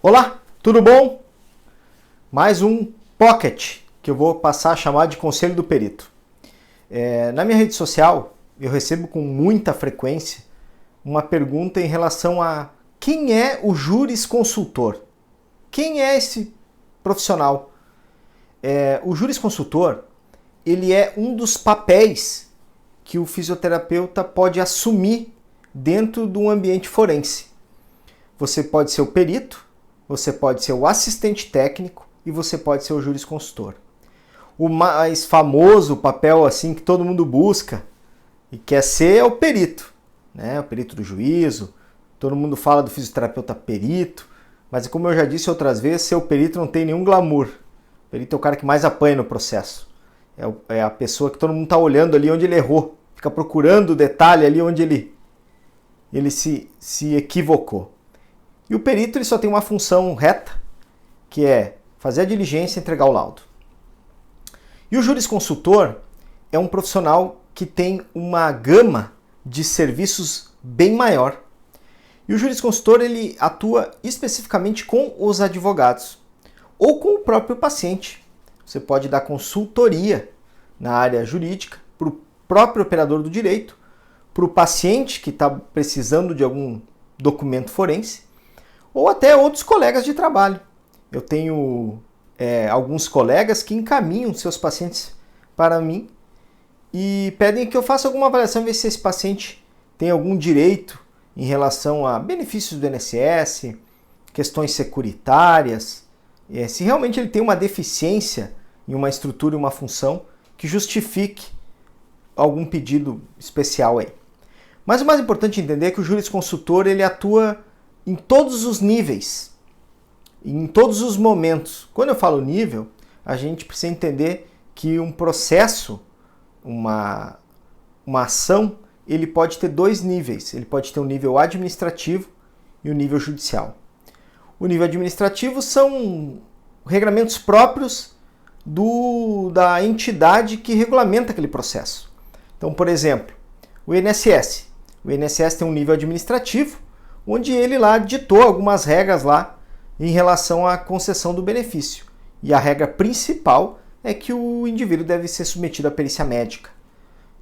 Olá, tudo bom? Mais um Pocket que eu vou passar a chamar de Conselho do Perito. Na minha rede social eu recebo com muita frequência uma pergunta em relação a quem é o jurisconsultor? Quem é esse profissional? O jurisconsultor, ele é um dos papéis que o fisioterapeuta pode assumir dentro de um ambiente forense. Você pode ser o perito, você pode ser o assistente técnico e você pode ser o jurisconsultor. O mais famoso papel assim que todo mundo busca e quer ser é o perito, né? O perito do juízo. Todo mundo fala do fisioterapeuta perito, mas como eu já disse outras vezes, ser o perito não tem nenhum glamour. O perito é o cara que mais apanha no processo. É a pessoa que todo mundo está olhando ali onde ele errou, fica procurando o detalhe ali onde ele se equivocou. E o perito ele só tem uma função reta, que é fazer a diligência e entregar o laudo. E o jurisconsultor é um profissional que tem uma gama de serviços bem maior. E o jurisconsultor ele atua especificamente com os advogados ou com o próprio paciente. Você pode dar consultoria na área jurídica para o próprio operador do direito, para o paciente que está precisando de algum documento forense, ou até outros colegas de trabalho. Eu tenho alguns colegas que encaminham seus pacientes para mim e pedem que eu faça alguma avaliação, ver se esse paciente tem algum direito em relação a benefícios do INSS, questões securitárias, se realmente ele tem uma deficiência em uma estrutura e uma função que justifique algum pedido especial aí. Mas o mais importante entender é que o jurisconsultor ele atua em todos os níveis, em todos os momentos. Quando eu falo nível, a gente precisa entender que um processo, uma ação, ele pode ter dois níveis. Ele pode ter um nível administrativo e um nível judicial. O nível administrativo são regramentos próprios da entidade que regulamenta aquele processo. Então, por exemplo, o INSS. O INSS tem um nível administrativo, onde ele lá ditou algumas regras lá em relação à concessão do benefício. E a regra principal é que o indivíduo deve ser submetido à perícia médica.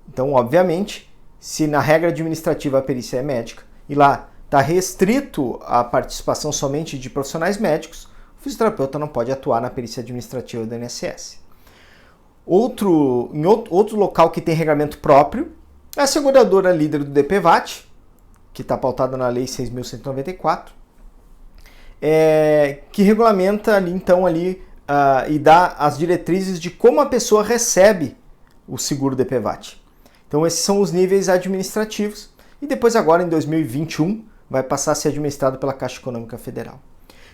Então, obviamente, se na regra administrativa a perícia é médica e lá está restrito a participação somente de profissionais médicos, o fisioterapeuta não pode atuar na perícia administrativa do INSS. Outro local que tem regramento próprio é a seguradora líder do DPVAT, que está pautada na Lei 6.194, que regulamenta e dá as diretrizes de como a pessoa recebe o seguro DPVAT. Então esses são os níveis administrativos e depois agora em 2021 vai passar a ser administrado pela Caixa Econômica Federal.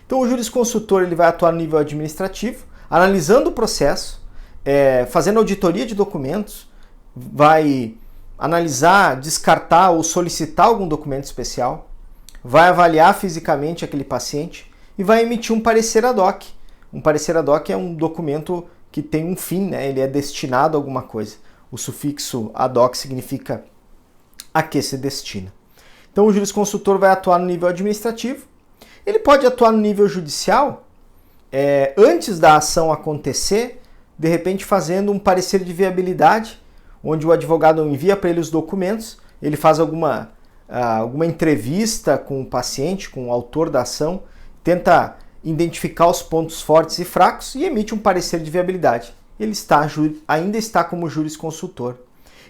Então o jurisconsultor ele vai atuar no nível administrativo, analisando o processo, fazendo auditoria de documentos, vai analisar, descartar ou solicitar algum documento especial, vai avaliar fisicamente aquele paciente e vai emitir um parecer ad hoc. Um parecer ad hoc é um documento que tem um fim, né? Ele é destinado a alguma coisa. O sufixo ad hoc significa a que se destina. Então o jurisconsultor vai atuar no nível administrativo. Ele pode atuar no nível judicial antes da ação acontecer, de repente fazendo um parecer de viabilidade, onde o advogado envia para ele os documentos, ele faz alguma entrevista com o paciente, com o autor da ação, tenta identificar os pontos fortes e fracos e emite um parecer de viabilidade. Ele ainda está como jurisconsultor.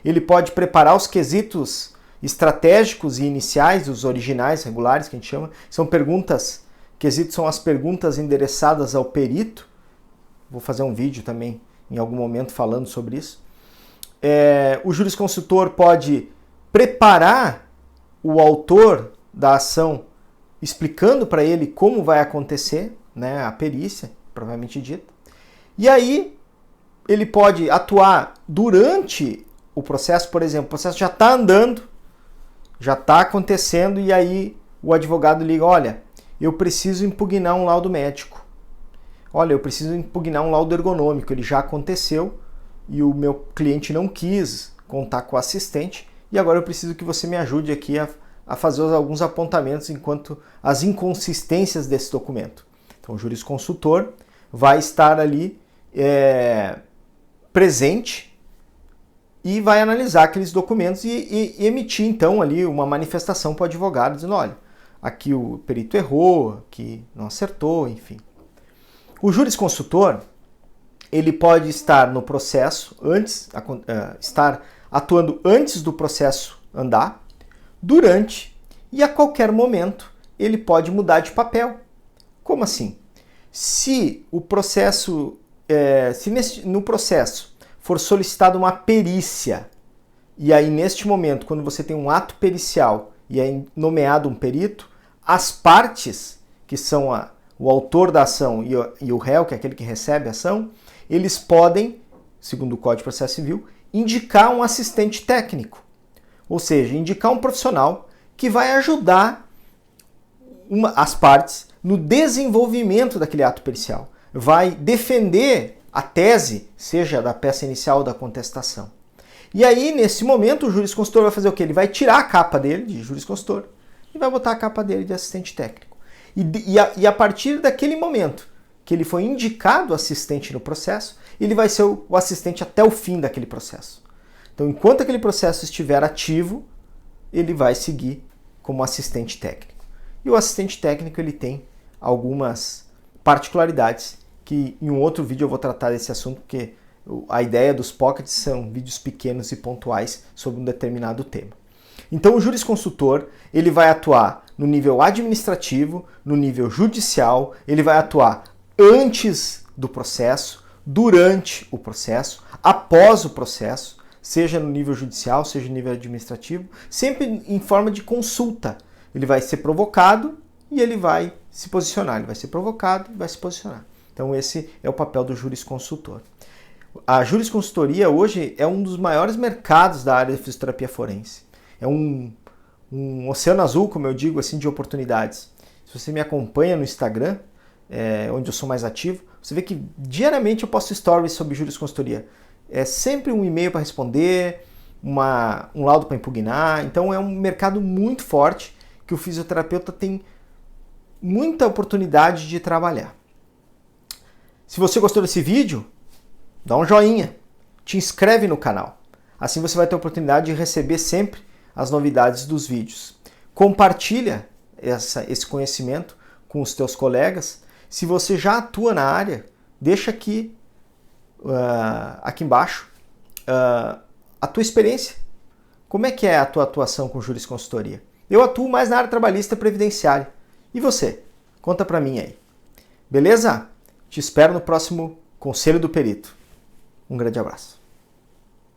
Ele pode preparar os quesitos estratégicos e iniciais, os originais, regulares, que a gente chama. Quesitos são as perguntas endereçadas ao perito. Vou fazer um vídeo também em algum momento falando sobre isso. O jurisconsultor pode preparar o autor da ação explicando para ele como vai acontecer, né, a perícia, provavelmente dita. E aí ele pode atuar durante o processo, por exemplo, o processo já está andando, já está acontecendo e aí o advogado liga, olha, eu preciso impugnar um laudo médico. Olha, eu preciso impugnar um laudo ergonômico, ele já aconteceu, e o meu cliente não quis contar com o assistente e agora eu preciso que você me ajude aqui a fazer alguns apontamentos enquanto as inconsistências desse documento. Então o jurisconsultor vai estar ali presente e vai analisar aqueles documentos e emitir então ali uma manifestação para o advogado, dizendo, olha, aqui o perito errou, aqui não acertou, enfim. O jurisconsultor, ele pode estar no processo, estar atuando antes do processo andar, durante e a qualquer momento ele pode mudar de papel. Como assim? Se o processo, no processo for solicitada uma perícia, e aí neste momento, quando você tem um ato pericial e é nomeado um perito, as partes, que são o autor da ação e o réu, que é aquele que recebe a ação, eles podem, segundo o Código de Processo Civil, indicar um assistente técnico. Ou seja, indicar um profissional que vai ajudar as partes no desenvolvimento daquele ato pericial. Vai defender a tese, seja da peça inicial ou da contestação. E aí, nesse momento, o jurisconsultor vai fazer o quê? Ele vai tirar a capa dele de jurisconsultor e vai botar a capa dele de assistente técnico. E a partir daquele momento que ele foi indicado assistente no processo, ele vai ser o assistente até o fim daquele processo. Então, enquanto aquele processo estiver ativo, ele vai seguir como assistente técnico. E o assistente técnico ele tem algumas particularidades que em um outro vídeo eu vou tratar desse assunto, porque a ideia dos pockets são vídeos pequenos e pontuais sobre um determinado tema. Então o jurisconsultor ele vai atuar no nível administrativo, no nível judicial, ele vai atuar antes do processo, durante o processo, após o processo, seja no nível judicial, seja no nível administrativo, sempre em forma de consulta. Ele vai ser provocado e ele vai se posicionar. Ele vai ser provocado e vai se posicionar. Então esse é o papel do jurisconsultor. A jurisconsultoria hoje é um dos maiores mercados da área de fisioterapia forense. É um oceano azul, como eu digo, assim, de oportunidades. Se você me acompanha no Instagram, onde eu sou mais ativo, você vê que diariamente eu posto stories sobre jurisconsultoria. É sempre um e-mail para responder, um laudo para impugnar. Então é um mercado muito forte que o fisioterapeuta tem muita oportunidade de trabalhar. Se você gostou desse vídeo, dá um joinha, te inscreve no canal. Assim você vai ter a oportunidade de receber sempre as novidades dos vídeos. Compartilha esse conhecimento com os teus colegas. Se você já atua na área, deixa aqui embaixo a tua experiência. Como é que é a tua atuação com jurisconsultoria? Eu atuo mais na área trabalhista e previdenciária. E você? Conta pra mim aí. Beleza? Te espero no próximo Conselho do Perito. Um grande abraço.